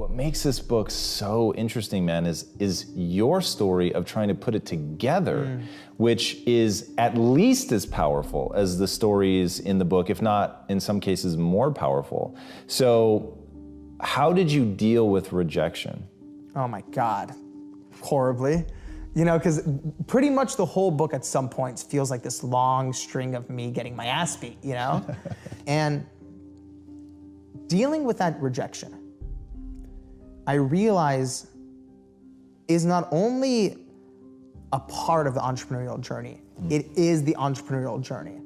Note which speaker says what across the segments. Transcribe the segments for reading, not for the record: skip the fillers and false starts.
Speaker 1: What makes this book so interesting, man, is your story of trying to put it together, which is at least as powerful as the stories in the book, if not in some cases more powerful. So how did you deal with rejection?
Speaker 2: Oh my God, horribly. You know, because pretty much the whole book at some points feels like this long string of me getting my ass beat, you know? And dealing with that rejection, I realize is not only a part of the entrepreneurial journey, it is the entrepreneurial journey.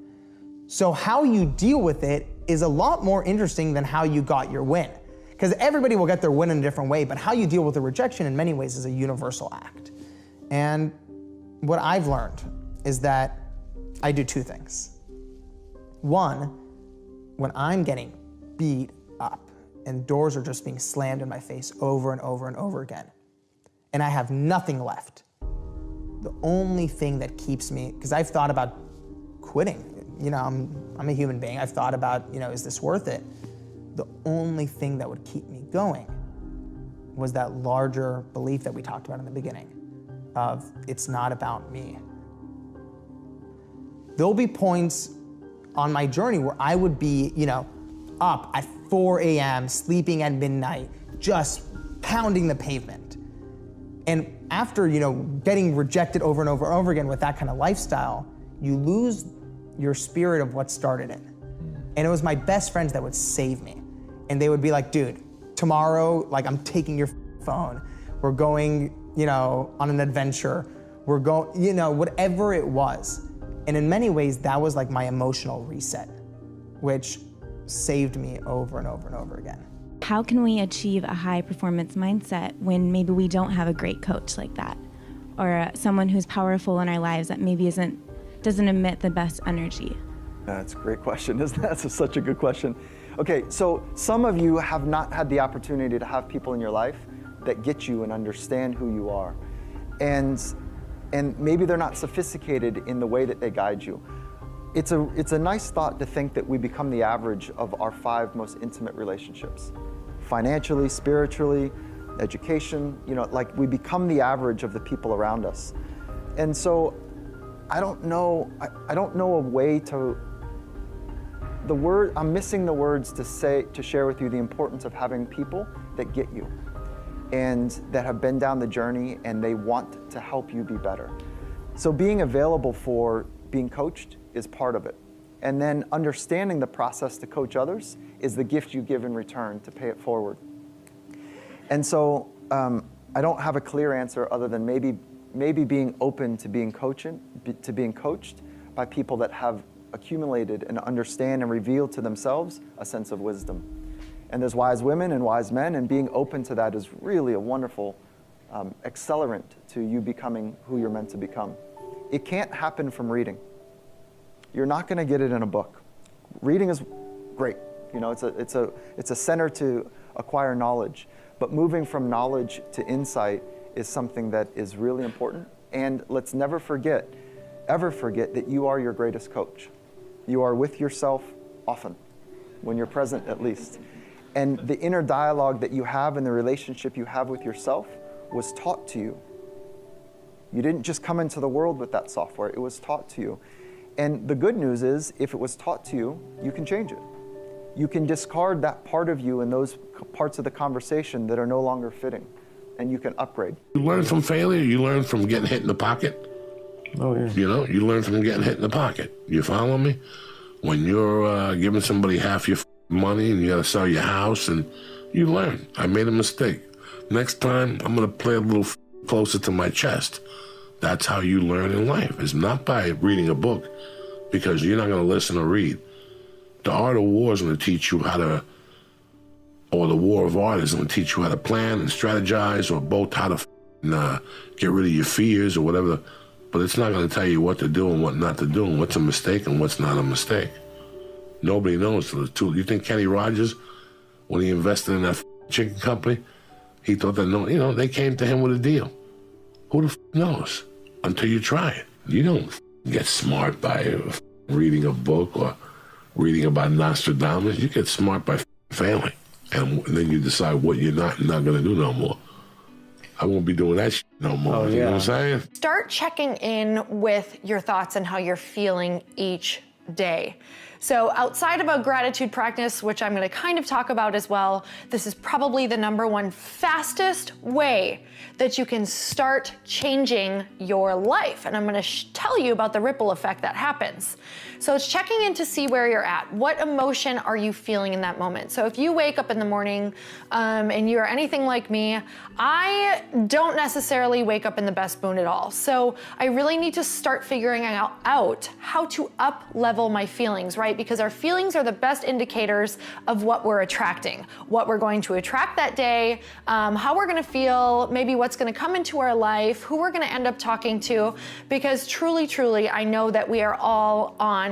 Speaker 2: So how you deal with it is a lot more interesting than how you got your win. Because everybody will get their win in a different way, but how you deal with the rejection in many ways is a universal act. And what I've learned is that I do two things. One, when I'm getting beat up and doors are just being slammed in my face over and over and over again, and I have nothing left, the only thing that keeps me, because I've thought about quitting, you know, I'm a human being, I've thought about, you know, is this worth it? The only thing that would keep me going was that larger belief that we talked about in the beginning of it's not about me. There'll be points on my journey where I would be, you know, up at 4 a.m., sleeping at midnight, just pounding the pavement. And after, you know, getting rejected over and over and over again with that kind of lifestyle, you lose your spirit of what started it. And it was my best friends that would save me. And they would be like, dude, tomorrow, like, I'm taking your phone. We're going, you know, on an adventure. We're going, you know, whatever it was. And in many ways, that was like my emotional reset, which saved me over and over and over again.
Speaker 3: How can we achieve a high performance mindset when maybe we don't have a great coach like that? Or someone who's powerful in our lives that maybe doesn't emit the best energy?
Speaker 4: That's a great question, isn't that? That's such a good question. Okay, so some of you have not had the opportunity to have people in your life that get you and understand who you are. And maybe they're not sophisticated in the way that they guide you. It's a nice thought to think that we become the average of our 5 most intimate relationships. Financially, spiritually, education, you know, like we become the average of the people around us. And so I don't know a way to, I'm missing the words to share with you the importance of having people that get you and that have been down the journey and they want to help you be better. So being available for being coached is part of it. And then understanding the process to coach others is the gift you give in return to pay it forward. And so I don't have a clear answer other than maybe being open to being coached by people that have accumulated and understand and reveal to themselves a sense of wisdom. And there's wise women and wise men, and being open to that is really a wonderful accelerant to you becoming who you're meant to become. It can't happen from reading. You're not going to get it in a book. Reading is great. You know, it's a center to acquire knowledge. But moving from knowledge to insight is something that is really important. And let's never ever forget that you are your greatest coach. You are with yourself often, when you're present at least. And the inner dialogue that you have and the relationship you have with yourself was taught to you. You didn't just come into the world with that software, it was taught to you. And the good news is, if it was taught to you, you can change it. You can discard that part of you and those parts of the conversation that are no longer fitting, and you can upgrade.
Speaker 5: You learn from failure, you learn from getting hit in the pocket.
Speaker 6: Oh, yeah.
Speaker 5: You know, you learn from getting hit in the pocket. You follow me? When you're giving somebody half your money and you gotta sell your house, and you learn. I made a mistake. Next time, I'm gonna play a little closer to my chest. That's how you learn in life. It's not by reading a book, because you're not going to listen or read. The art of war is going to teach you how to, or the war of art is going to teach you how to plan and strategize, or both how to get rid of your fears or whatever. But it's not going to tell you what to do and what not to do, and what's a mistake and what's not a mistake. Nobody knows the truth. You think Kenny Rogers, when he invested in that chicken company, he thought that, no, you know, they came to him with a deal. Who the knows until you try it? You don't get smart by reading a book or reading about Nostradamus. You get smart by failing. And then you decide what you're not going to do no more. I won't be doing that shit no more. You know what I'm saying?
Speaker 6: Start checking in with your thoughts and how you're feeling each day. So outside of a gratitude practice, which I'm going to kind of talk about as well, this is probably the #1 fastest way that you can start changing your life. And I'm going to tell you about the ripple effect that happens. So it's checking in to see where you're at. What emotion are you feeling in that moment? So if you wake up in the morning and you're anything like me, I don't necessarily wake up in the best mood at all. So I really need to start figuring out how to up level my feelings, right? Because our feelings are the best indicators of what we're attracting, what we're going to attract that day, how we're going to feel, maybe what's going to come into our life, who we're going to end up talking to. Because truly, I know that we are all on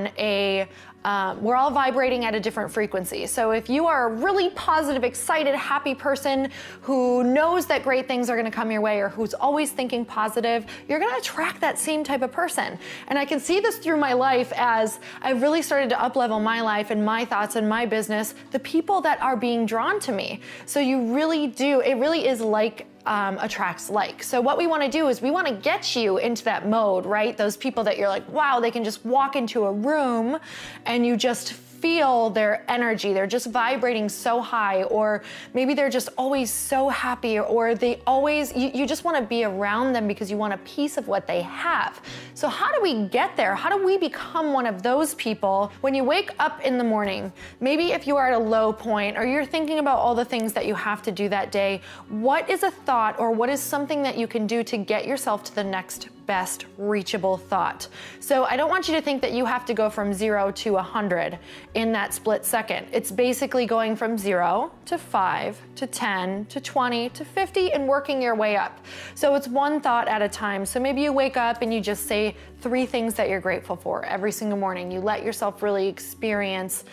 Speaker 6: we're all vibrating at a different frequency. So if you are a really positive, excited, happy person who knows that great things are gonna come your way, or who's always thinking positive, you're gonna attract that same type of person. And I can see this through my life as I've really started to up-level my life and my thoughts and my business, the people that are being drawn to me. So you really do, it really is like attracts like. So what we want to do is we want to get you into that mode, right? Those people that you're like, wow, they can just walk into a room and you just feel their energy. They're just vibrating so high, or maybe they're just always so happy, or they always, you just want to be around them because you want a piece of what they have. So how do we get there? How do we become one of those people when you wake up in the morning? Maybe if you are at a low point or you're thinking about all the things that you have to do that day, what is a thought or what is something that you can do to get yourself to the next best reachable thought? So I don't want you to think that you have to go from 0 to 100 in that split second. It's basically going from 0 to 5 to 10 to 20 to 50 and working your way up. So it's one thought at a time. So maybe you wake up and you just say 3 things that you're grateful for every single morning. You let yourself really experience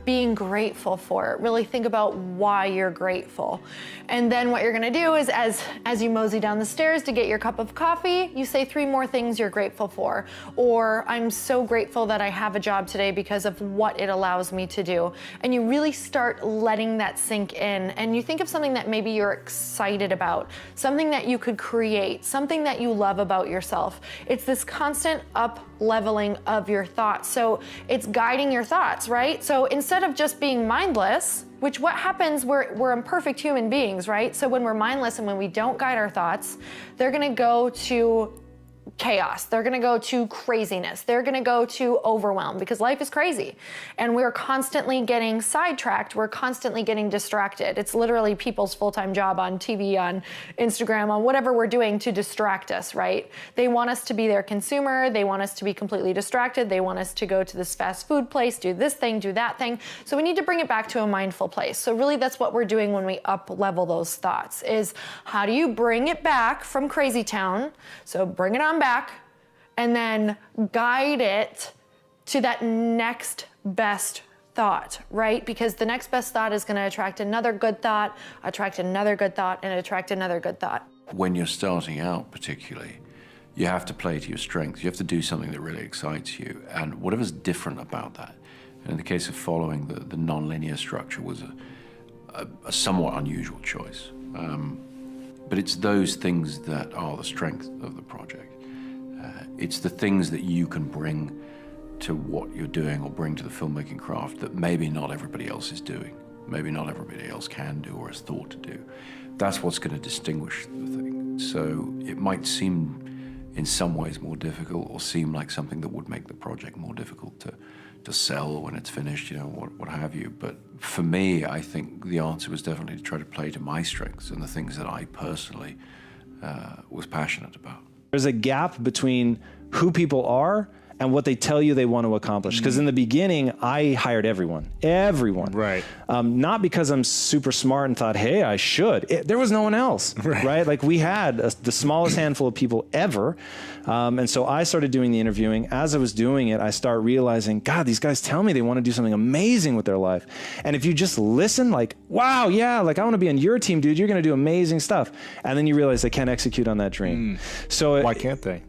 Speaker 6: being grateful for it. Really think about why you're grateful. And then what you're gonna do is as you mosey down the stairs to get your cup of coffee, you say 3 more things you're grateful for. Or I'm so grateful that I have a job today because of what it allows me to do. And you really start letting that sink in. And you think of something that maybe you're excited about, something that you could create, something that you love about yourself. It's this constant up leveling of your thoughts. So it's guiding your thoughts, right? So instead of just being mindless, which what happens, we're imperfect human beings, right? So when we're mindless and when we don't guide our thoughts, they're gonna go to chaos. They're gonna go to craziness. They're gonna go to overwhelm because life is crazy. And we're constantly getting sidetracked. We're constantly getting distracted. It's literally people's full-time job on TV, on Instagram, on whatever we're doing to distract us, right? They want us to be their consumer. They want us to be completely distracted. They want us to go to this fast food place, do this thing, do that thing. So we need to bring it back to a mindful place. So really that's what we're doing when we up-level those thoughts, is how do you bring it back from crazy town? So bring it on back and then guide it to that next best thought, right? Because the next best thought is going to attract another good thought, attract another good thought, and attract another good thought.
Speaker 7: When you're starting out particularly, you have to play to your strengths. You have to do something that really excites you, and whatever's different about that. And in the case of following the non-linear structure was a somewhat unusual choice. But it's those things that are the strength of the project. It's the things that you can bring to what you're doing or bring to the filmmaking craft that maybe not everybody else is doing, maybe not everybody else can do or has thought to do. That's what's going to distinguish the thing. So it might seem in some ways more difficult or seem like something that would make the project more difficult to sell when it's finished, you know, what have you. But for me, I think the answer was definitely to try to play to my strengths and the things that I personally was passionate about.
Speaker 8: There's a gap between who people are and what they tell you they want to accomplish. Because in the beginning, I hired everyone. Right. Not because I'm super smart and thought, hey, I should. There was no one else, right? Like we had the smallest handful of people ever. And so I started doing the interviewing. As I was doing it, I started realizing, God, these guys tell me they want to do something amazing with their life. And if you just listen, like, wow, yeah, like I want to be on your team, dude. You're going to do amazing stuff. And then you realize they can't execute on that dream. So
Speaker 9: why can't they?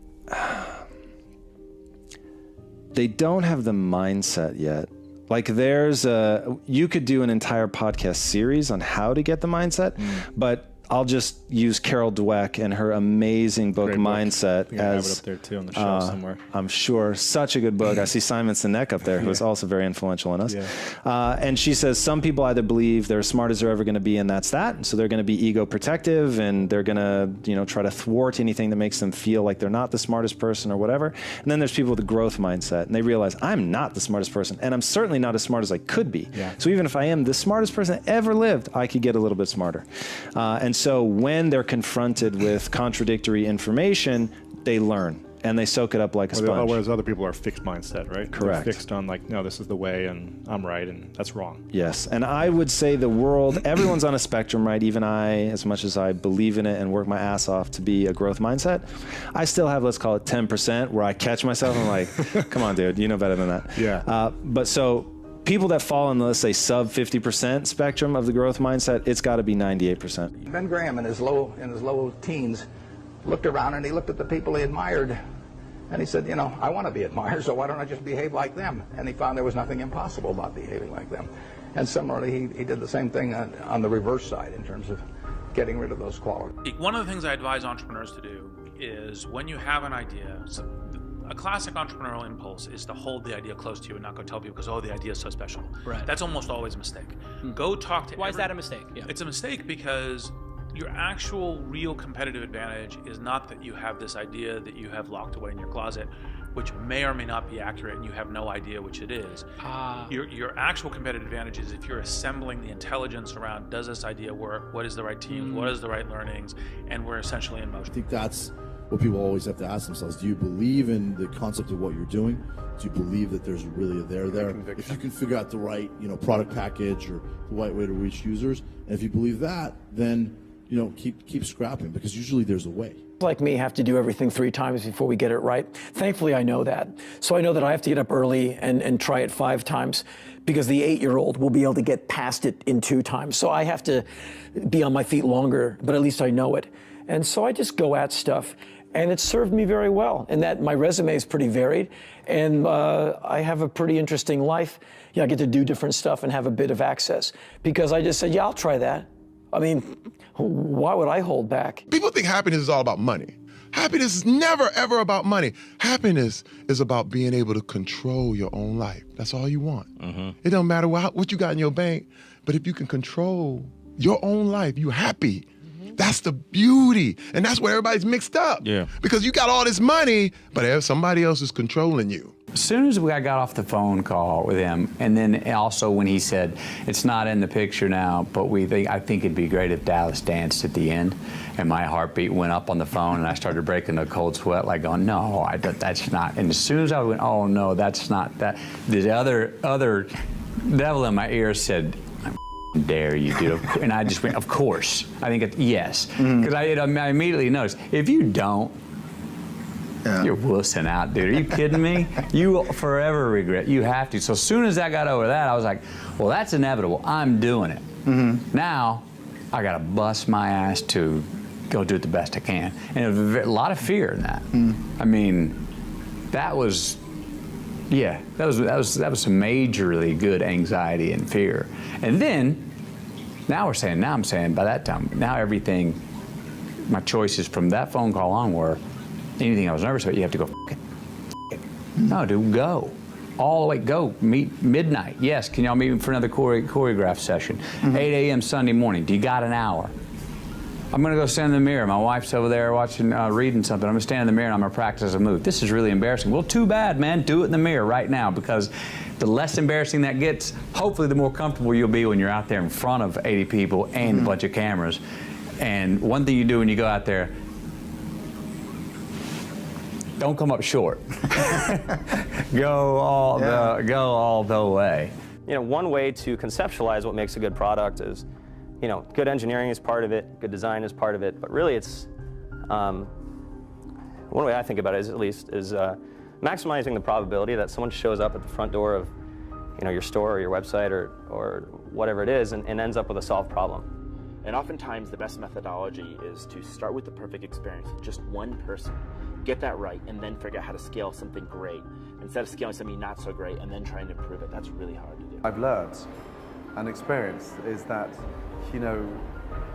Speaker 8: They don't have the mindset yet Like you could do an entire podcast series on how to get the mindset, but I'll just use Carol Dweck and her amazing book, Mindset.
Speaker 9: I have it up there too on the shelf somewhere.
Speaker 8: I'm sure. Such a good book. I see Simon Sinek up there, who is also very influential in us. Yeah. And she says some people either believe they're as smart as they're ever going to be, and that's that. So they're going to be ego protective, and they're going to, try to thwart anything that makes them feel like they're not the smartest person or whatever. And then there's people with a growth mindset, and they realize I'm not the smartest person, and I'm certainly not as smart as I could be. Yeah. So even if I am the smartest person that ever lived, I could get a little bit smarter. And so when they're confronted with contradictory information, they learn and they soak it up like a sponge.
Speaker 9: Whereas other people are fixed mindset, right?
Speaker 8: Correct.
Speaker 9: They're fixed on like, no, this is the way and I'm right and that's wrong.
Speaker 8: Yes. And I would say the world, everyone's on a spectrum, right? Even I, as much as I believe in it and work my ass off to be a growth mindset, I still have, let's call it 10%, where I catch myself and I'm like, come on, dude, you know better than that.
Speaker 9: Yeah.
Speaker 8: But so people that fall in the, let's say, sub 50% spectrum of the growth mindset, it's got to be 98%.
Speaker 10: Ben Graham in his low teens looked around and he looked at the people he admired and he said, I want to be admired, so why don't I just behave like them? And he found there was nothing impossible about behaving like them. And similarly, he did the same thing on the reverse side in terms of getting rid of those qualities.
Speaker 11: One of the things I advise entrepreneurs to do is when you have an idea, a classic entrepreneurial impulse is to hold the idea close to you and not go tell people because, the idea is so special. Right. That's almost always a mistake. Go talk to
Speaker 12: Why is that a mistake? Yeah.
Speaker 11: It's a mistake because your actual real competitive advantage is not that you have this idea that you have locked away in your closet, which may or may not be accurate and you have no idea which it is. Your actual competitive advantage is if you're assembling the intelligence around, does this idea work? What is the right team? What is the right learnings? And we're essentially in motion.
Speaker 13: I think that's what people always have to ask themselves. Do you believe in the concept of what you're doing? Do you believe that there's really a there there? If you can figure out the right, product package or the right way to reach users, and if you believe that, then, keep scrapping, because usually there's a way.
Speaker 14: Like me, have to do everything 3 times before we get it right. Thankfully, I know that. So I know that I have to get up early and try it 5 times, because the 8-year-old will be able to get past it in 2 times. So I have to be on my feet longer, but at least I know it. And so I just go at stuff. And it's served me very well, in that my resume is pretty varied, and I have a pretty interesting life. I get to do different stuff and have a bit of access, because I just said, I'll try that. I mean, why would I hold back?
Speaker 15: People think happiness is all about money. Happiness is never, ever about money. Happiness is about being able to control your own life. That's all you want. It don't matter what you got in your bank, but if you can control your own life, you're happy. That's the beauty. And that's where everybody's mixed up. Yeah. Because you got all this money, but somebody else is controlling you.
Speaker 16: As soon as I got off the phone call with him, and then also when he said, it's not in the picture now, but I think it'd be great if Dallas danced at the end, and my heartbeat went up on the phone, and I started breaking a cold sweat, like going, no, that's not. And as soon as I went, oh, no, that's not that. The other devil in my ear said, dare you, dude. And I just went, of course. I think yes. Because I immediately noticed, if you don't, you're wussing out, dude. Are you kidding me? You will forever regret. You have to. So as soon as I got over that, I was like, well, that's inevitable. I'm doing it. Now, I got to bust my ass to go do it the best I can. And there was a lot of fear in that. I mean, that was some majorly good anxiety and fear. And then, now I'm saying by that time, now everything, my choices from that phone call on were, anything I was nervous about, you have to go, f it. No, dude, go. All the way, go, meet midnight. Yes, can y'all meet me for another choreograph session? 8 a.m. Sunday morning, do you got an hour? I'm gonna go stand in the mirror. My wife's over there watching, reading something. I'm gonna stand in the mirror and I'm gonna practice a move. This is really embarrassing. Well, too bad, man. Do it in the mirror right now, because the less embarrassing that gets, hopefully the more comfortable you'll be when you're out there in front of 80 people and a bunch of cameras. And one thing you do when you go out there, don't come up short. Go all the way.
Speaker 17: One way to conceptualize what makes a good product is, good engineering is part of it, good design is part of it, but really it's, one way I think about it is maximizing the probability that someone shows up at the front door of, your store or your website or whatever it is and ends up with a solved problem.
Speaker 18: And oftentimes the best methodology is to start with the perfect experience, just one person, get that right, and then figure out how to scale something great instead of scaling something not so great and then trying to improve it. That's really hard to do.
Speaker 12: I've learned and experienced is that, you know,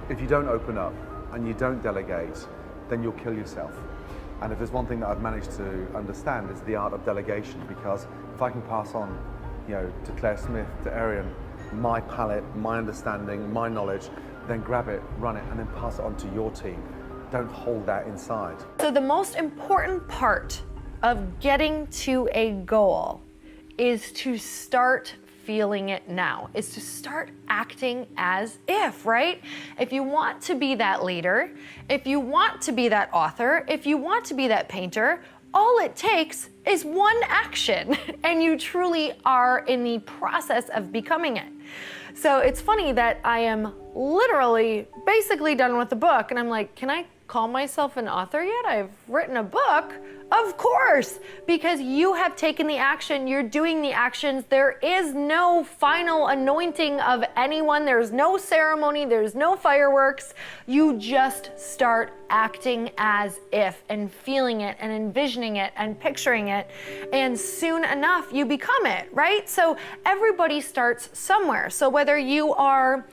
Speaker 12: if you don't open up and you don't delegate, then you'll kill yourself. And if there's one thing that I've managed to understand is the art of delegation, because if I can pass on, you know, to Claire Smith, to Arian, my palette, my understanding, my knowledge, then grab it, run it, and then pass it on to your team. Don't hold that inside.
Speaker 6: So the most important part of getting to a goal is to start feeling it now, is to start acting as if, right? If you want to be that leader, if you want to be that author, if you want to be that painter, all it takes is one action, and you truly are in the process of becoming it. So it's funny that I am literally basically done with the book, and I'm like, can I call myself an author yet? I've written a book. Of course, because you have taken the action, you're doing the actions. There is no final anointing of anyone. There's no ceremony, there's no fireworks. You just start acting as if and feeling it and envisioning it and picturing it. And soon enough, you become it, right? So everybody starts somewhere. So whether you are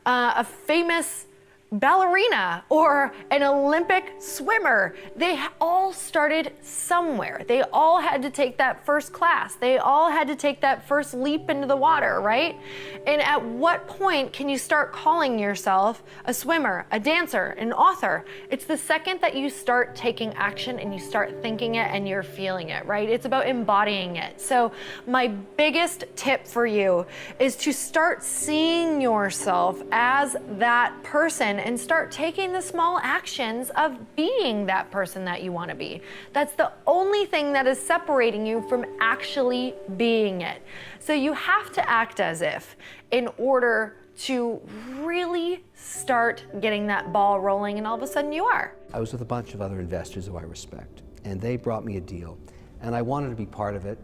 Speaker 6: a famous ballerina or an Olympic swimmer, they all started somewhere. They all had to take that first class. They all had to take that first leap into the water, right? And at what point can you start calling yourself a swimmer, a dancer, an author? It's the second that you start taking action and you start thinking it and you're feeling it, right? It's about embodying it. So my biggest tip for you is to start seeing yourself as that person and start taking the small actions of being that person that you want to be. That's the only thing that is separating you from actually being it. So you have to act as if in order to really start getting that ball rolling, and all of a sudden you are.
Speaker 19: I was with a bunch of other investors who I respect, and they brought me a deal, and I wanted to be part of it,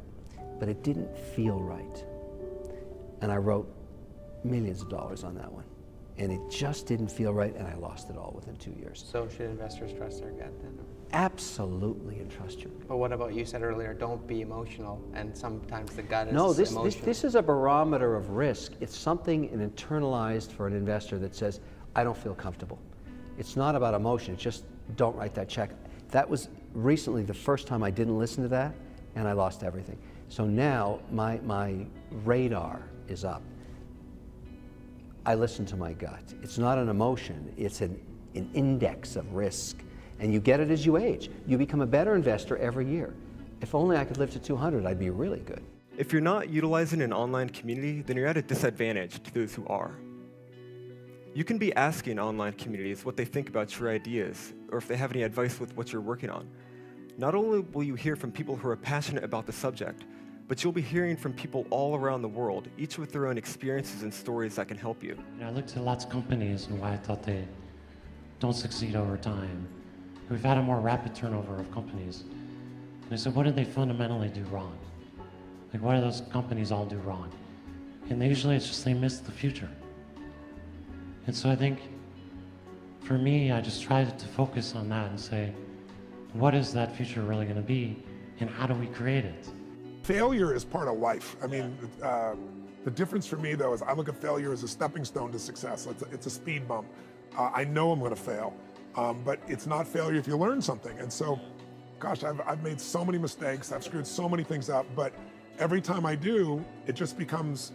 Speaker 19: but it didn't feel right. And I wrote millions of dollars on that one. And it just didn't feel right, and I lost it all within 2 years.
Speaker 20: So should investors trust their gut then?
Speaker 19: Absolutely, and trust your gut.
Speaker 20: But what about, you said earlier, don't be emotional, and sometimes the gut is
Speaker 19: emotional. No, this is a barometer of risk. It's something internalized for an investor that says, I don't feel comfortable. It's not about emotion, it's just don't write that check. That was recently the first time I didn't listen to that, and I lost everything. So now my radar is up. I listen to my gut. It's not an emotion, it's an index of risk. And you get it as you age. You become a better investor every year. If only I could live to 200, I'd be really good.
Speaker 21: If you're not utilizing an online community, then you're at a disadvantage to those who are. You can be asking online communities what they think about your ideas, or if they have any advice with what you're working on. Not only will you hear from people who are passionate about the subject, but you'll be hearing from people all around the world, each with their own experiences and stories that can help you.
Speaker 22: I looked at lots of companies and why I thought they don't succeed over time. We've had a more rapid turnover of companies. And I said, what did they fundamentally do wrong? Like, what do those companies all do wrong? And usually it's just they miss the future. And so I think, for me, I just tried to focus on that and say, what is that future really going to be, and how do we create it?
Speaker 23: Failure is part of life. I mean, the difference for me, though, is I look at failure as a stepping stone to success. It's a speed bump. I know I'm going to fail, but it's not failure if you learn something. And so, gosh, I've made so many mistakes. I've screwed so many things up, but every time I do, it just becomes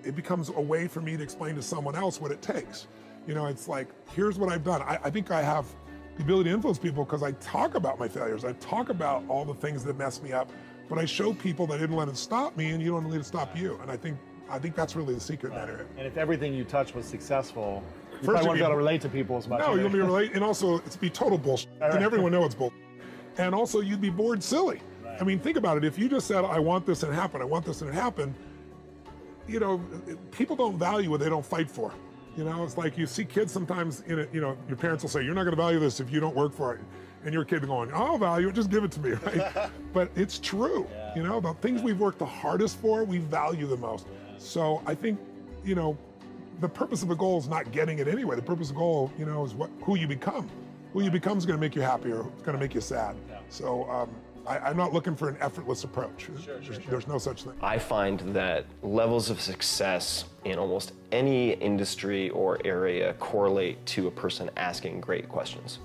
Speaker 23: a way for me to explain to someone else what it takes. You know, it's like, here's what I've done. I think I have the ability to influence people because I talk about my failures. I talk about all the things that mess me up. But I show people that I didn't let it stop me, and you don't let it stop you. And I think that's really the secret in that area.
Speaker 9: And if everything you touch was successful, you probably won't be able to relate to people as much.
Speaker 23: No, you'll be relate, and also it's be total bullshit, and everyone knows it's bullshit. And also you'd be bored silly. Right. I mean, think about it. If you just said, I want this and it happened, I want this and it happened, you know, people don't value what they don't fight for. You know, it's like you see kids sometimes, you know, your parents will say, you're not going to value this if you don't work for it. And your kid going, I'll value it, just give it to me, right? But it's true, you know, the things we've worked the hardest for, we value the most. So I think, you know, the purpose of a goal is not getting it anyway. The purpose of a goal, you know, is who you become. Who you become is going to make you happy or it's going to make you sad. So I'm not looking for an effortless approach. There's no such thing.
Speaker 1: I find that levels of success in almost any industry or area correlate to a person asking great questions.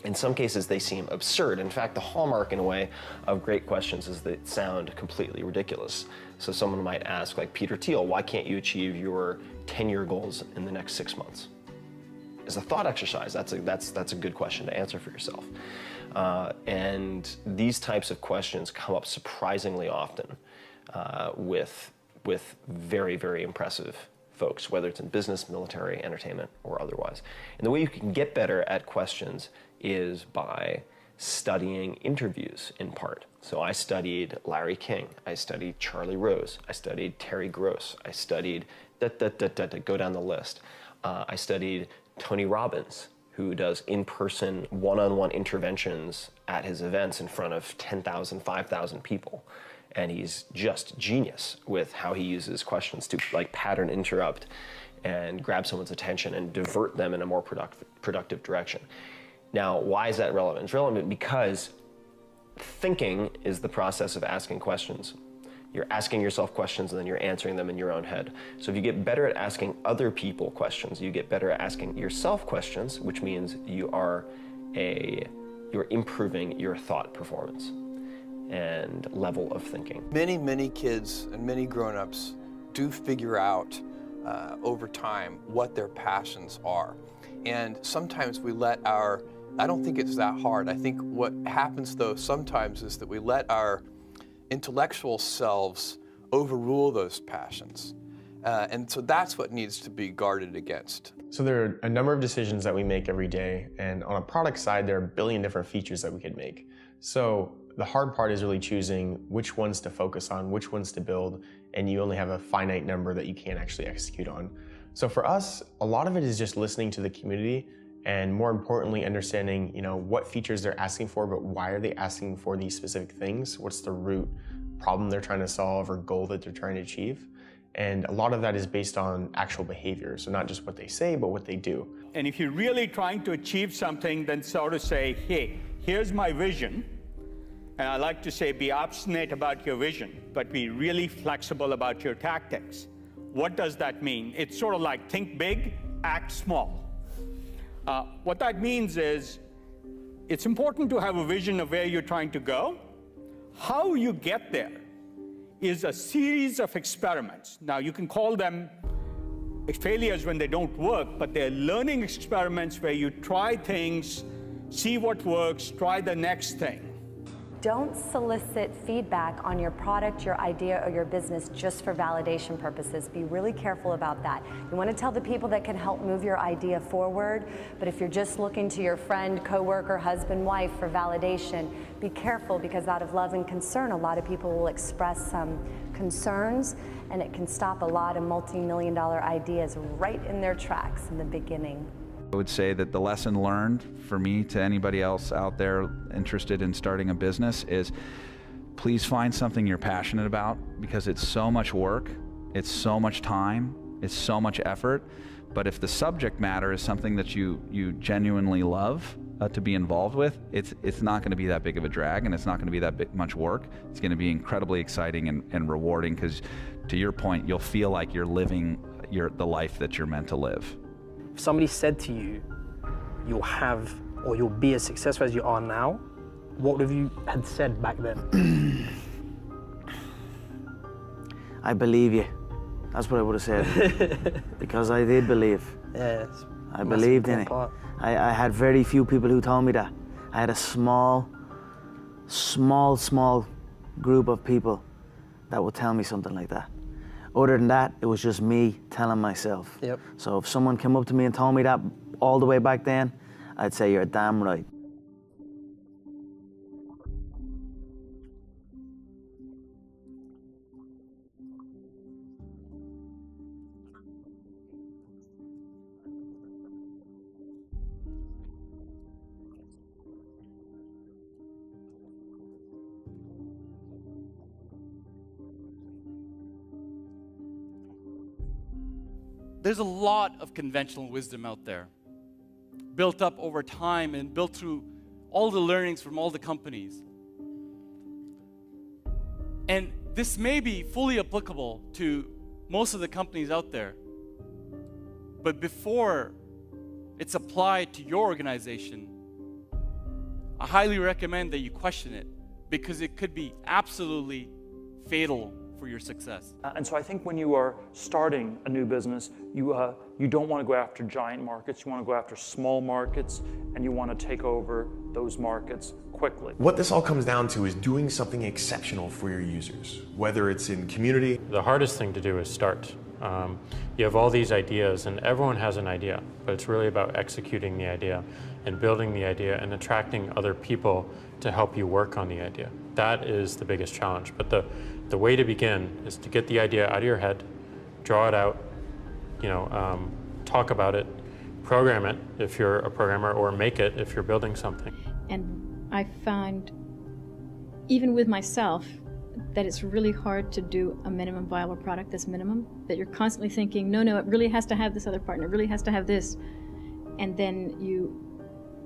Speaker 1: In some cases, they seem absurd. In fact, the hallmark, in a way, of great questions is they sound completely ridiculous. So someone might ask, like Peter Thiel, why can't you achieve your 10-year goals in the next 6 months? As a thought exercise, that's a good question to answer for yourself. And these types of questions come up surprisingly often with very, very impressive folks, whether it's in business, military, entertainment, or otherwise. And the way you can get better at questions is by studying interviews in part. So I studied Larry King, I studied Charlie Rose, I studied Terry Gross, I studied go down the list. I studied Tony Robbins, who does in-person, one-on-one interventions at his events in front of 10,000, 5,000 people. And he's just genius with how he uses questions to like pattern interrupt and grab someone's attention and divert them in a more productive direction. Now, why is that relevant? It's relevant because thinking is the process of asking questions. You're asking yourself questions and then you're answering them in your own head. So if you get better at asking other people questions, you get better at asking yourself questions, which means you're improving your thought performance and level of thinking.
Speaker 2: Many kids and many grown-ups do figure out over time what their passions are. And sometimes we let I don't think it's that hard. I think what happens though sometimes is that we let our intellectual selves overrule those passions. And so that's what needs to be guarded against.
Speaker 3: So there are a number of decisions that we make every day, and on a product side, there are a billion different features that we could make. So the hard part is really choosing which ones to focus on, which ones to build, and you only have a finite number that you can't actually execute on. So for us, a lot of it is just listening to the community, and more importantly, understanding, what features they're asking for, but why are they asking for these specific things? What's the root problem they're trying to solve or goal that they're trying to achieve? And a lot of that is based on actual behavior. So not just what they say, but what they do.
Speaker 24: And if you're really trying to achieve something, then sort of say, hey, here's my vision. And I like to say, be obstinate about your vision, but be really flexible about your tactics. What does that mean? It's sort of like think big, act small. What that means is it's important to have a vision of where you're trying to go. How you get there is a series of experiments. Now, you can call them failures when they don't work, but they're learning experiments where you try things, see what works, try the next thing.
Speaker 25: Don't solicit feedback on your product, your idea, or your business just for validation purposes. Be really careful about that. You want to tell the people that can help move your idea forward, but if you're just looking to your friend, coworker, husband, wife for validation, be careful, because out of love and concern, a lot of people will express some concerns, and it can stop a lot of multi-million-dollar ideas right in their tracks in the beginning.
Speaker 26: I would say that the lesson learned for me to anybody else out there interested in starting a business is please find something you're passionate about, because it's so much work, it's so much time, it's so much effort. But if the subject matter is something that you genuinely love to be involved with, it's not going to be that big of a drag, and it's not going to be that much work. It's going to be incredibly exciting and rewarding, because to your point, you'll feel like you're living the life that you're meant to live.
Speaker 27: If somebody said to you, you'll have or you'll be as successful as you are now, what would you had said back then?
Speaker 28: I believe you. That's what I would have said. Because I did believe.
Speaker 27: Yeah,
Speaker 28: I believed in it. I had very few people who told me that. I had a small group of people that would tell me something like that. Other than that, it was just me telling myself.
Speaker 27: Yep.
Speaker 28: So if someone came up to me and told me that all the way back then, I'd say, you're damn right.
Speaker 29: There's a lot of conventional wisdom out there, built up over time and built through all the learnings from all the companies. And this may be fully applicable to most of the companies out there. But before it's applied to your organization, I highly recommend that you question it, because it could be absolutely fatal for your success.
Speaker 4: And so I think when you are starting a new business, you don't want to go after giant markets. You want to go after small markets, and you want to take over those markets quickly.
Speaker 5: What this all comes down to is doing something exceptional for your users, whether it's in community.
Speaker 22: The hardest thing to do is start. You have all these ideas, and everyone has an idea, but it's really about executing the idea and building the idea and attracting other people to help you work on the idea. That is the biggest challenge. But the way to begin is to get the idea out of your head, draw it out, talk about it, program it if you're a programmer, or make it if you're building something.
Speaker 7: And I find, even with myself, that it's really hard to do a minimum viable product that's minimum, that you're constantly thinking, no, it really has to have this other part, and it really has to have this. And then you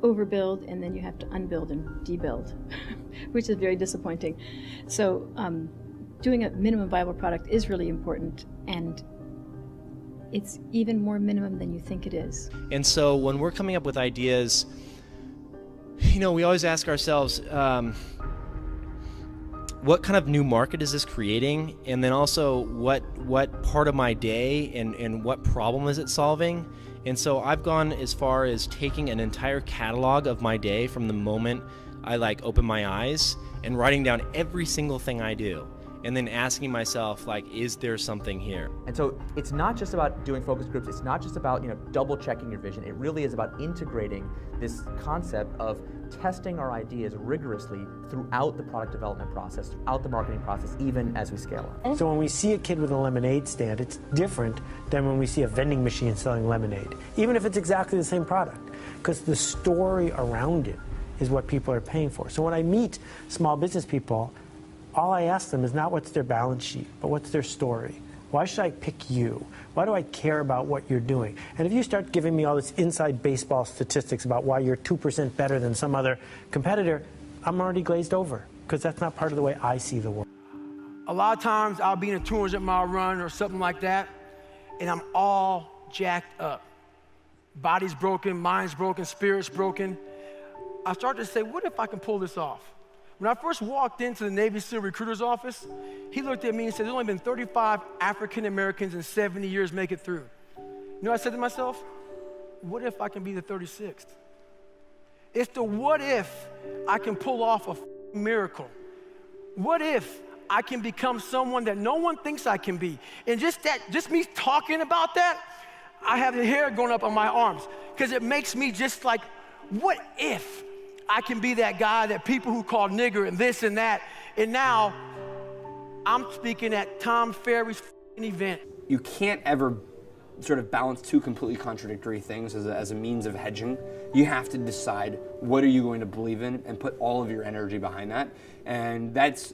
Speaker 7: overbuild, and then you have to unbuild and debuild, which is very disappointing. So doing a minimum viable product is really important, and it's even more minimum than you think it is.
Speaker 8: And so when we're coming up with ideas, we always ask ourselves, what kind of new market is this creating? And then also what part of my day and what problem is it solving? And so I've gone as far as taking an entire catalog of my day from the moment I open my eyes and writing down every single thing I do. And then asking myself, is there something here?
Speaker 10: And so it's not just about doing focus groups, it's not just about double checking your vision, it really is about integrating this concept of testing our ideas rigorously throughout the product development process, throughout the marketing process, even as we scale up.
Speaker 11: So when we see a kid with a lemonade stand, it's different than when we see a vending machine selling lemonade, even if it's exactly the same product, because the story around it is what people are paying for. So when I meet small business people, all I ask them is not what's their balance sheet, but what's their story. Why should I pick you? Why do I care about what you're doing? And if you start giving me all this inside baseball statistics about why you're 2% better than some other competitor, I'm already glazed over, because that's not part of the way I see the world.
Speaker 13: A lot of times I'll be in a 200-mile run or something like that, and I'm all jacked up. Body's broken, mind's broken, spirit's broken. I start to say, what if I can pull this off? When I first walked into the Navy SEAL recruiter's office, he looked at me and said, there's only been 35 African Americans in 70 years make it through. You know what I said to myself? What if I can be the 36th? It's the what if I can pull off a miracle. What if I can become someone that no one thinks I can be? And just me talking about that, I have the hair going up on my arms, because it makes me just like, what if I can be that guy that people who call nigger and this and that, and now I'm speaking at Tom Ferry's event.
Speaker 14: You can't ever sort of balance two completely contradictory things as a means of hedging. You have to decide what are you going to believe in and put all of your energy behind that. And those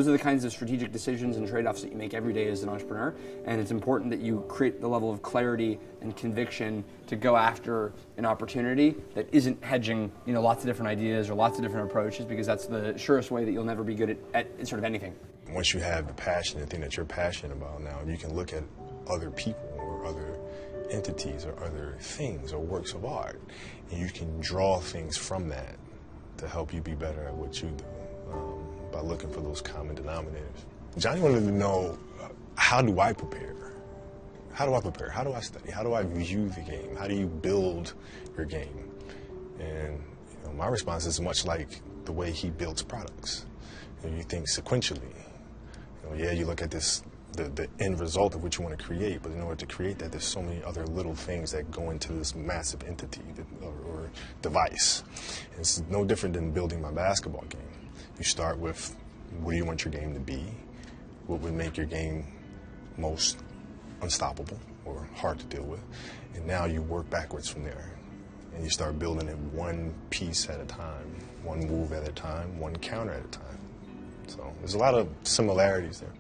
Speaker 14: are the kinds of strategic decisions and trade-offs that you make every day as an entrepreneur. And it's important that you create the level of clarity and conviction to go after an opportunity that isn't hedging, lots of different ideas or lots of different approaches, because that's the surest way that you'll never be good at sort of anything.
Speaker 5: Once you have the passion and thing that you're passionate about now, you can look at other people or other entities or other things or works of art, and you can draw things from that to help you be better at what you do by looking for those common denominators. Johnny wanted to know, how do I prepare? How do I prepare? How do I study? How do I view the game? How do you build your game? And my response is much like the way he builds products. You think sequentially. You look at this, the end result of what you want to create, but in order to create that, there's so many other little things that go into this massive entity or device. And it's no different than building my basketball game. You start with, what do you want your game to be? What would make your game most unstoppable or hard to deal with? And now you work backwards from there. And you start building it one piece at a time, one move at a time, one counter at a time. So there's a lot of similarities there.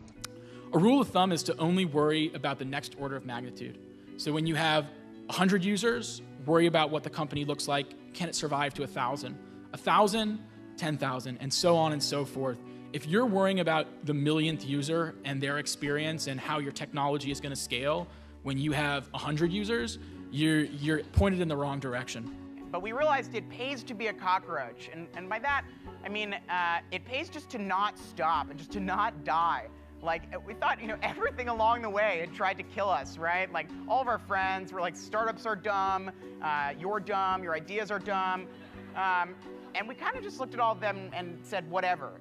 Speaker 15: A rule of thumb is to only worry about the next order of magnitude. So when you have 100 users, worry about what the company looks like. Can it survive to 1,000? 1,000, 10,000, and so on and so forth. If you're worrying about the millionth user and their experience and how your technology is going to scale when you have 100 users, you're pointed in the wrong direction.
Speaker 6: But we realized it pays to be a cockroach. And by that, I mean, it pays just to not stop and just to not die. Like, we thought, everything along the way had tried to kill us, right? Like, all of our friends were like, startups are dumb, you're dumb, your ideas are dumb. And we kind of just looked at all of them and said, whatever,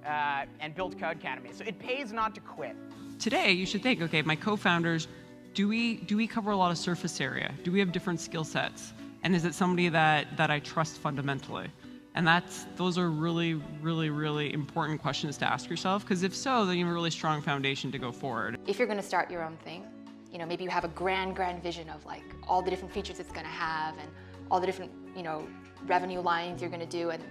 Speaker 6: and built Codecademy. So it pays not to quit.
Speaker 9: Today, you should think, okay, my co-founders, do we cover a lot of surface area? Do we have different skill sets? And is it somebody that I trust fundamentally? And those are really, really, really important questions to ask yourself, because if so, then you have a really strong foundation to go forward.
Speaker 12: If you're going to start your own thing, maybe you have a grand vision of like all the different features it's going to have and all the different, revenue lines you're going to do, and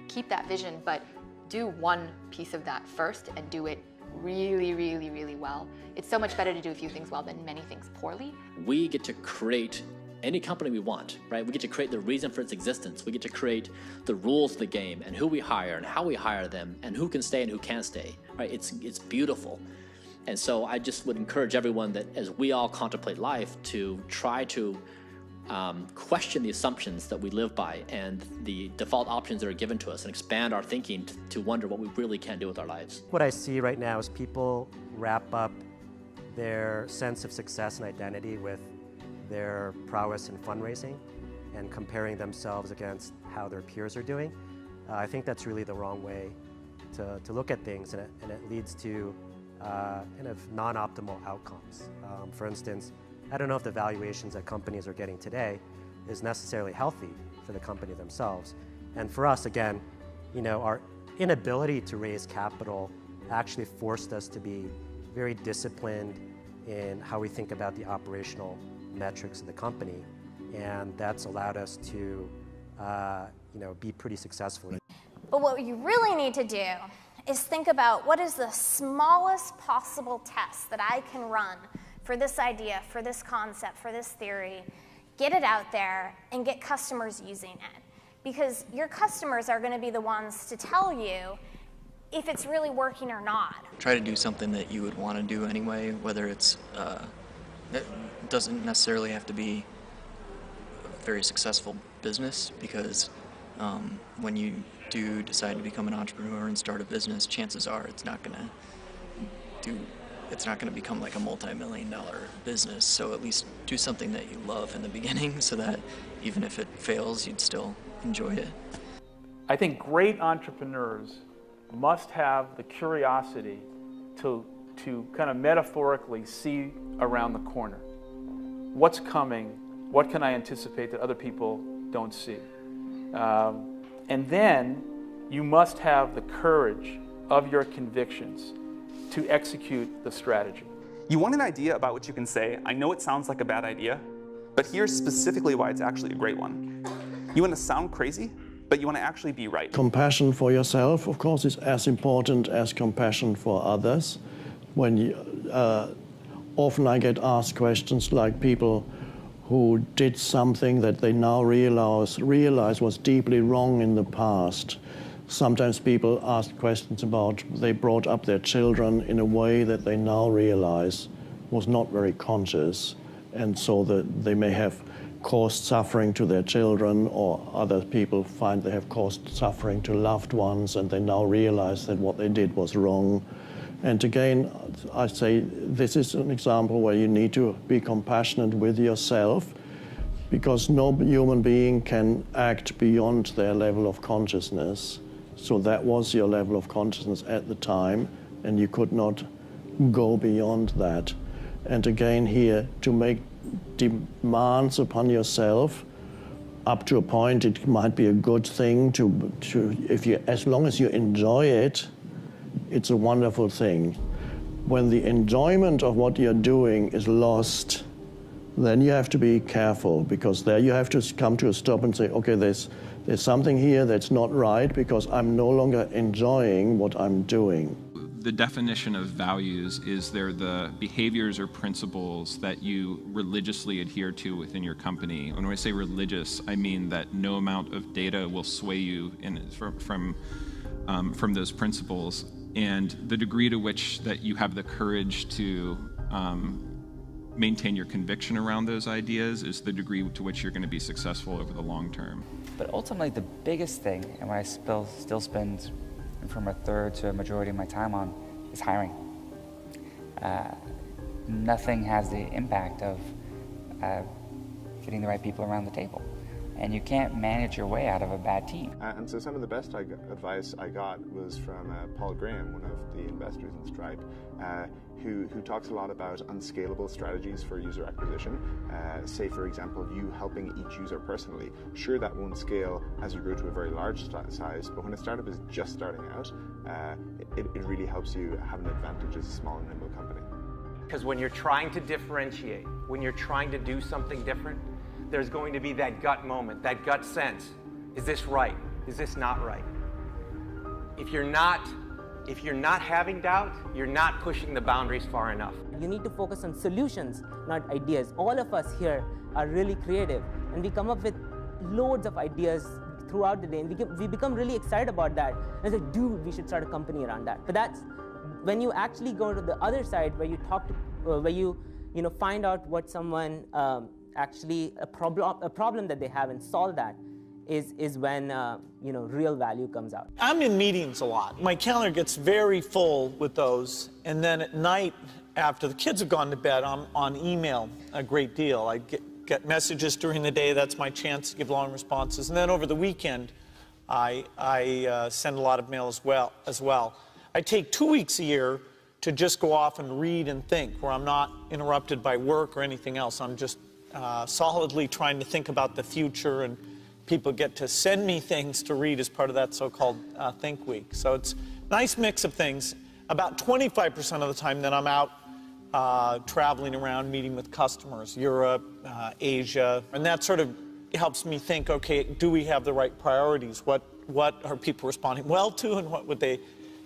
Speaker 12: keep that vision, but do one piece of that first and do it really, really, really well. It's so much better to do a few things well than many things poorly.
Speaker 16: We get to create any company we want, right? We get to create the reason for its existence. We get to create the rules of the game and who we hire and how we hire them and who can stay and who can't stay, right? It's beautiful. And so I just would encourage everyone that as we all contemplate life to try to question the assumptions that we live by and the default options that are given to us and expand our thinking to wonder what we really can do with our lives.
Speaker 17: What I see right now is people wrap up their sense of success and identity with their prowess in fundraising and comparing themselves against how their peers are doing. I think that's really the wrong way to look at things, and it leads to kind of non-optimal outcomes. For instance, I don't know if the valuations that companies are getting today is necessarily healthy for the company themselves. And for us, again, our inability to raise capital actually forced us to be very disciplined in how we think about the operational metrics of the company. And that's allowed us to, be pretty successful.
Speaker 18: But what you really need to do is think about what is the smallest possible test that I can run for this idea, for this concept, for this theory, get it out there and get customers using it. Because your customers are going to be the ones to tell you if it's really working or not.
Speaker 19: Try to do something that you would want to do anyway, whether it doesn't necessarily have to be a very successful business, because when you do decide to become an entrepreneur and start a business, chances are it's not going to become like a multi-million-dollar business. So at least do something that you love in the beginning so that even if it fails, you'd still enjoy it.
Speaker 4: I think great entrepreneurs must have the curiosity to kind of metaphorically see around the corner. What's coming? What can I anticipate that other people don't see? And then you must have the courage of your convictions to execute the strategy.
Speaker 20: You want an idea about what you can say. I know it sounds like a bad idea, but here's specifically why it's actually a great one. You want to sound crazy, but you want to actually be right.
Speaker 21: Compassion for yourself, of course, is as important as compassion for others. When you, often I get asked questions like people who did something that they now realize was deeply wrong in the past. Sometimes people ask questions about they brought up their children in a way that they now realize was not very conscious, and so that they may have caused suffering to their children, or other people find they have caused suffering to loved ones and they now realize that what they did was wrong. And again, I say this is an example where you need to be compassionate with yourself, because no human being can act beyond their level of consciousness. So that was your level of consciousness at the time, and you could not go beyond that. And again here, to make demands upon yourself, up to a point it might be a good thing as long as you enjoy it, it's a wonderful thing. When the enjoyment of what you're doing is lost, then you have to be careful, because there you have to come to a stop and say, okay, there's something here that's not right, because I'm no longer enjoying what I'm doing.
Speaker 30: The definition of values is they're the behaviors or principles that you religiously adhere to within your company. When I say religious, I mean that no amount of data will sway you from those principles. And the degree to which that you have the courage to maintain your conviction around those ideas is the degree to which you're going to be successful over the long term.
Speaker 1: But ultimately, the biggest thing, and what I still spend from a third to a majority of my time on, is hiring. Nothing has the impact of getting the right people around the table. And you can't manage your way out of a bad team.
Speaker 2: And so some of the best advice I got was from Paul Graham, one of the investors in Stripe, who talks a lot about unscalable strategies for user acquisition. Say, for example, you helping each user personally. Sure, that won't scale as you grow to a very large size, but when a startup is just starting out, it really helps you have an advantage as a small and nimble company.
Speaker 3: Because when you're trying to differentiate, when you're trying to do something different, there's going to be that gut moment, that gut sense. Is this right? Is this not right? If you're not having doubt, you're not pushing the boundaries far enough.
Speaker 23: You need to focus on solutions, not ideas. All of us here are really creative, and we come up with loads of ideas throughout the day, and we become really excited about that. And it's like, dude, we should start a company around that. But that's when you actually go to the other side, where you talk to, where you find out what someone actually a problem that they have and solve that is when real value comes out.
Speaker 24: I'm in meetings a lot. My calendar gets very full with those, and then at night, after the kids have gone to bed, I'm on email a great deal. I get messages during the day. That's my chance to give long responses, and then over the weekend, I send a lot of mail as well. I take 2 weeks a year to just go off and read and think, where I'm not interrupted by work or anything else. I'm just solidly trying to think about the future, and people get to send me things to read as part of that so-called Think Week. So it's a nice mix of things. About 25% of the time that I'm out traveling around, meeting with customers, Europe, Asia, and that sort of helps me think, okay, do we have the right priorities? What are people responding well to, and what would they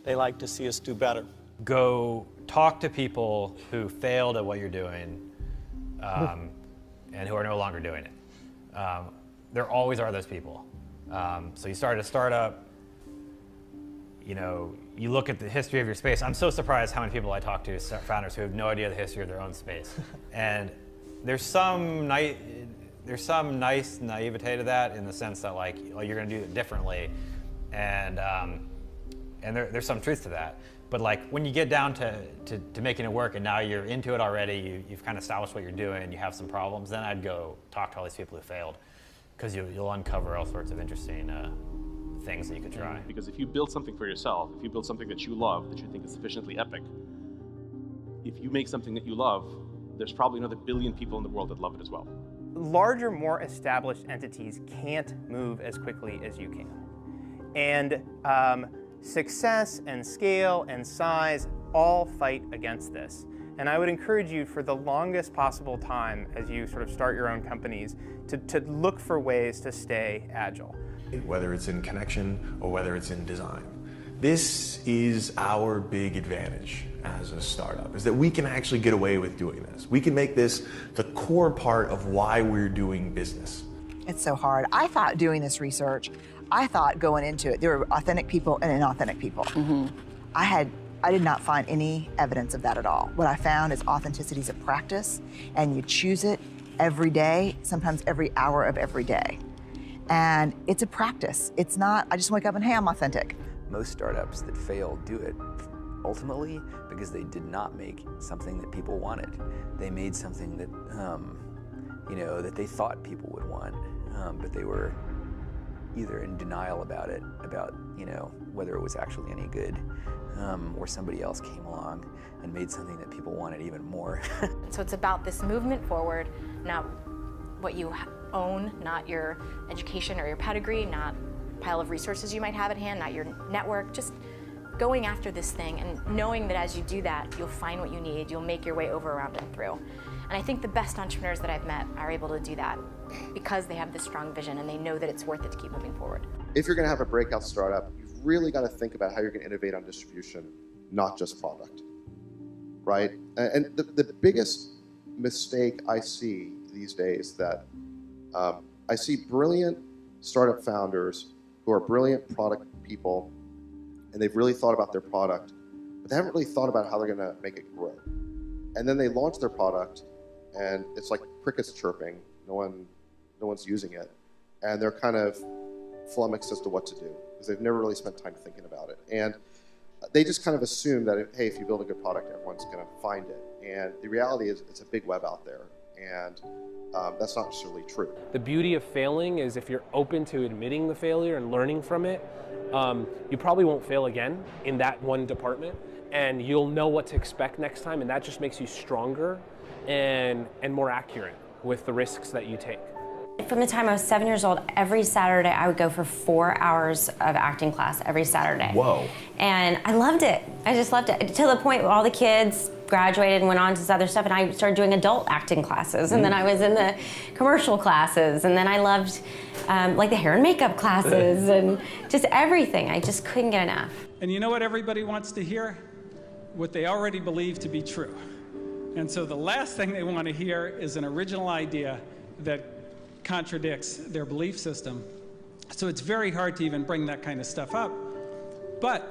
Speaker 24: like to see us do better?
Speaker 25: Go talk to people who failed at what you're doing, and who are no longer doing it. There always are those people. So you started a startup, you look at the history of your space. I'm so surprised how many people I talk to, founders who have no idea the history of their own space. And there's some nice naivete to that, in the sense that, like, you're gonna do it differently. And there's some truth to that. But like, when you get down to making it work, and now you're into it already, you've kind of established what you're doing, and you have some problems, then I'd go talk to all these people who failed, because you'll uncover all sorts of interesting things that you could try.
Speaker 26: Because if you build something for yourself, if you build something that you love, that you think is sufficiently epic, if you make something that you love, there's probably another billion people in the world that love it as well.
Speaker 27: Larger, more established entities can't move as quickly as you can. And success and scale and size all fight against this. And I would encourage you, for the longest possible time as you sort of start your own companies, to look for ways to stay agile.
Speaker 28: Whether it's in connection or whether it's in design. This is our big advantage as a startup, is that we can actually get away with doing this. We can make this the core part of why we're doing business.
Speaker 29: It's so hard. I thought doing this research, I thought going into it, there were authentic people and inauthentic people. I did not find any evidence of that at all. What I found is authenticity is a practice, and you choose it every day, sometimes every hour of every day. And it's a practice. It's not, I just wake up and, hey, I'm authentic.
Speaker 31: Most startups that fail do it ultimately because they did not make something that people wanted. They made something that, that they thought people would want, but they were either in denial about it, about whether it was actually any good, or somebody else came along and made something that people wanted even more.
Speaker 12: So it's about this movement forward, not what you own, not your education or your pedigree, not a pile of resources you might have at hand, not your network, just going after this thing and knowing that as you do that, you'll find what you need, you'll make your way over, around, and through. And I think the best entrepreneurs that I've met are able to do that because they have this strong vision and they know that it's worth it to keep moving forward.
Speaker 32: If you're going to have a breakout startup, you've really got to think about how you're going to innovate on distribution, not just product, right? And the biggest mistake I see these days that I see brilliant startup founders who are brilliant product people and they've really thought about their product, but they haven't really thought about how they're going to make it grow. And then they launch their product, and it's like crickets chirping. No one's using it, and they're kind of flummoxed as to what to do because they've never really spent time thinking about it. And they just kind of assume that, if you build a good product, everyone's going to find it. And the reality is, it's a big web out there, and that's not necessarily true.
Speaker 5: The beauty of failing is if you're open to admitting the failure and learning from it, you probably won't fail again in that one department, and you'll know what to expect next time, and that just makes you stronger and more accurate with the risks that you take.
Speaker 6: From the time I was 7 years old, every Saturday I would go for 4 hours of acting class every Saturday.
Speaker 7: Whoa.
Speaker 6: And I loved it. I just loved it. To the point where all the kids graduated and went on to this other stuff, and I started doing adult acting classes, and then I was in the commercial classes, and then I loved like the hair and makeup classes and just everything. I just couldn't get enough.
Speaker 8: And you know what everybody wants to hear? What they already believe to be true. And so the last thing they want to hear is an original idea that contradicts their belief system. So it's very hard to even bring that kind of stuff up. But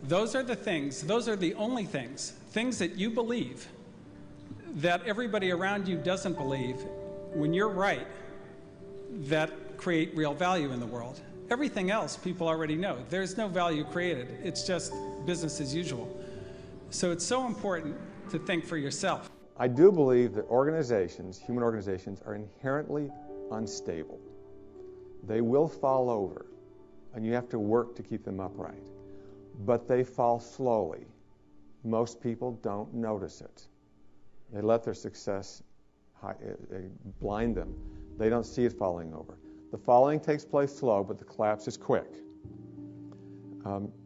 Speaker 8: those are the things, those are the only things that you believe that everybody around you doesn't believe, when you're right, that create real value in the world. Everything else people already know. There's no value created. It's just business as usual. So it's so important to think for yourself.
Speaker 9: I do believe that organizations, human organizations, are inherently unstable. They will fall over, and you have to work to keep them upright. But they fall slowly. Most people don't notice it. They let their success blind them. They don't see it falling over. The falling takes place slow, but the collapse is quick.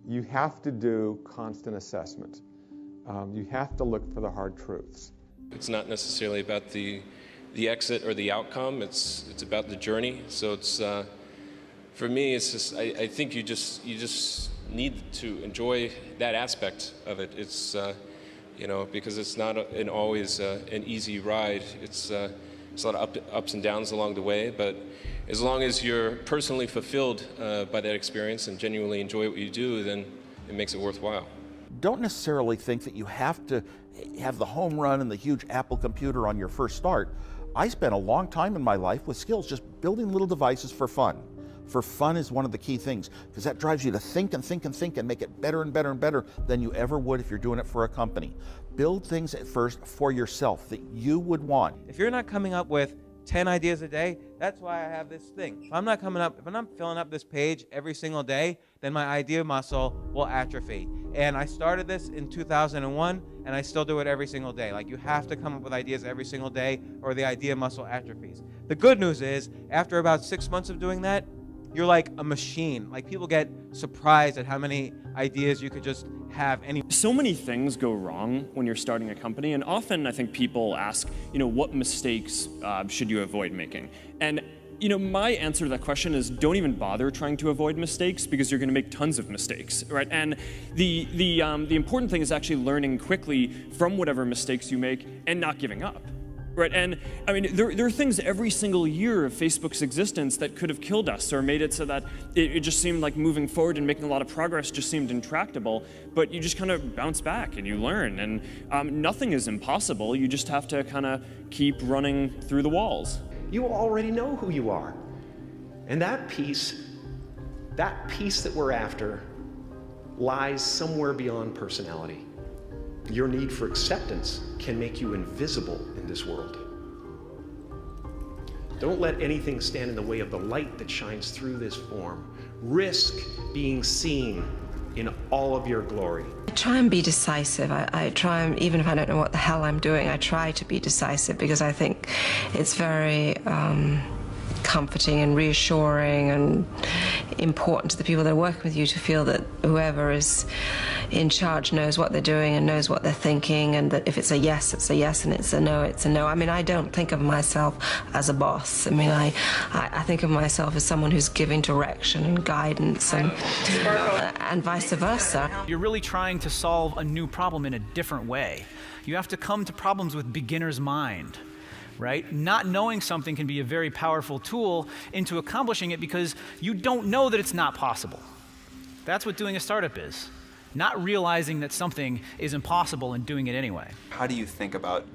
Speaker 9: You have to do constant assessment. You have to look for the hard truths.
Speaker 10: It's not necessarily about the exit or the outcome. It's about the journey. So it's for me, it's just I think you just need to enjoy that aspect of it. It's because it's not always an easy ride. It's a lot of ups and downs along the way. But as long as you're personally fulfilled by that experience and genuinely enjoy what you do, then it makes it worthwhile.
Speaker 7: Don't necessarily think that you have to have the home run and the huge Apple computer on your first start. I spent a long time in my life with skills just building little devices for fun. For fun is one of the key things, because that drives you to think and think and think and make it better and better and better than you ever would if you're doing it for a company. Build things at first for yourself that you would want.
Speaker 11: If you're not coming up with 10 ideas a day, that's why I have this thing. If I'm not filling up this page every single day, then my idea muscle will atrophy. And I started this in 2001, and I still do it every single day. Like, you have to come up with ideas every single day, or the idea muscle atrophies. The good news is, after about 6 months of doing that, you're like a machine. Like, people get surprised at how many ideas you could just have.
Speaker 13: So many things go wrong when you're starting a company, and often I think people ask, what mistakes should you avoid making? And my answer to that question is, don't even bother trying to avoid mistakes, because you're going to make tons of mistakes, right? And the important thing is actually learning quickly from whatever mistakes you make and not giving up. Right, and I mean, there are things every single year of Facebook's existence that could have killed us or made it so that it just seemed like moving forward and making a lot of progress just seemed intractable, but you just kind of bounce back and you learn, and nothing is impossible. You just have to kind of keep running through the walls.
Speaker 14: You already know who you are, and that piece that we're after lies somewhere beyond personality. Your need for acceptance can make you invisible in this world. Don't let anything stand in the way of the light that shines through this form. Risk being seen in all of your glory.
Speaker 15: I try and be decisive. I try, and even if I don't know what the hell I'm doing, I try to be decisive, because I think it's very comforting and reassuring and important to the people that are working with you to feel that whoever is in charge knows what they're doing and knows what they're thinking, and that if it's a yes, it's a yes, and it's a no, it's a no. I mean, I don't think of myself as a boss. I mean, I think of myself as someone who's giving direction and guidance, and vice versa.
Speaker 16: You're really trying to solve a new problem in a different way. You have to come to problems with beginner's mind. Right? Not knowing something can be a very powerful tool into accomplishing it, because you don't know that it's not possible. That's what doing a startup is. Not realizing that something is impossible and doing it anyway.
Speaker 1: How do you think about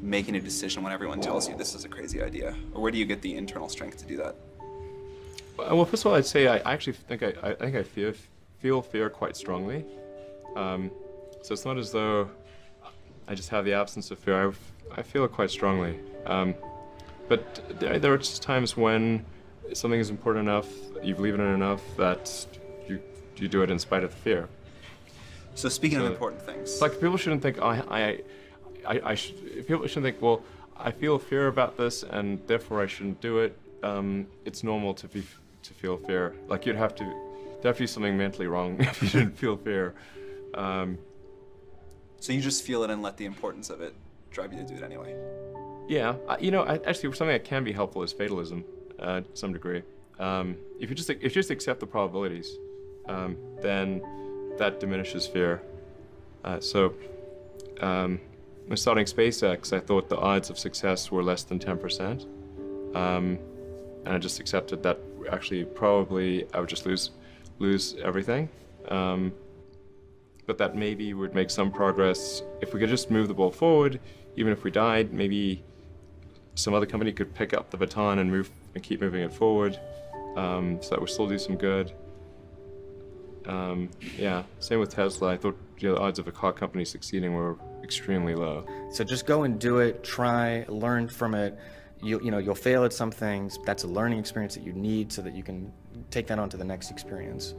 Speaker 1: making a decision when everyone tells you this is a crazy idea? Or where do you get the internal strength to do that?
Speaker 2: Well, first of all, I'd say I actually think I feel fear quite strongly. So it's not as though I just have the absence of fear. I feel it quite strongly. But there are just times when something is important enough, you believe in it enough, that you do it in spite of the fear.
Speaker 1: So speaking of important things,
Speaker 2: like people shouldn't think people shouldn't think, well, I feel fear about this and therefore I shouldn't do it. It's normal to feel fear. Like there'd have to be something mentally wrong if you didn't feel fear.
Speaker 1: So you just feel it and let the importance of it drive you to do it anyway.
Speaker 2: Yeah, actually something that can be helpful is fatalism, to some degree. If you just accept the probabilities, then that diminishes fear. When starting SpaceX, I thought the odds of success were less than 10%, and I just accepted that actually probably I would just lose everything. But that maybe would make some progress if we could just move the ball forward. Even if we died, maybe some other company could pick up the baton and keep moving it forward, so that would still do some good. Yeah, same with Tesla. I thought the odds of a car company succeeding were extremely low.
Speaker 3: So just go and do it, try, learn from it. You'll fail at some things. That's a learning experience that you need so that you can take that on to the next experience.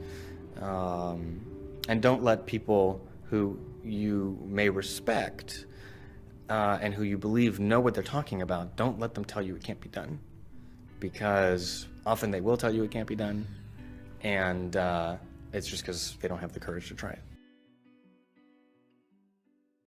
Speaker 3: And don't let people who you may respect and who you believe know what they're talking about, don't let them tell you it can't be done. Because often they will tell you it can't be done, and it's just because they don't have the courage to try it.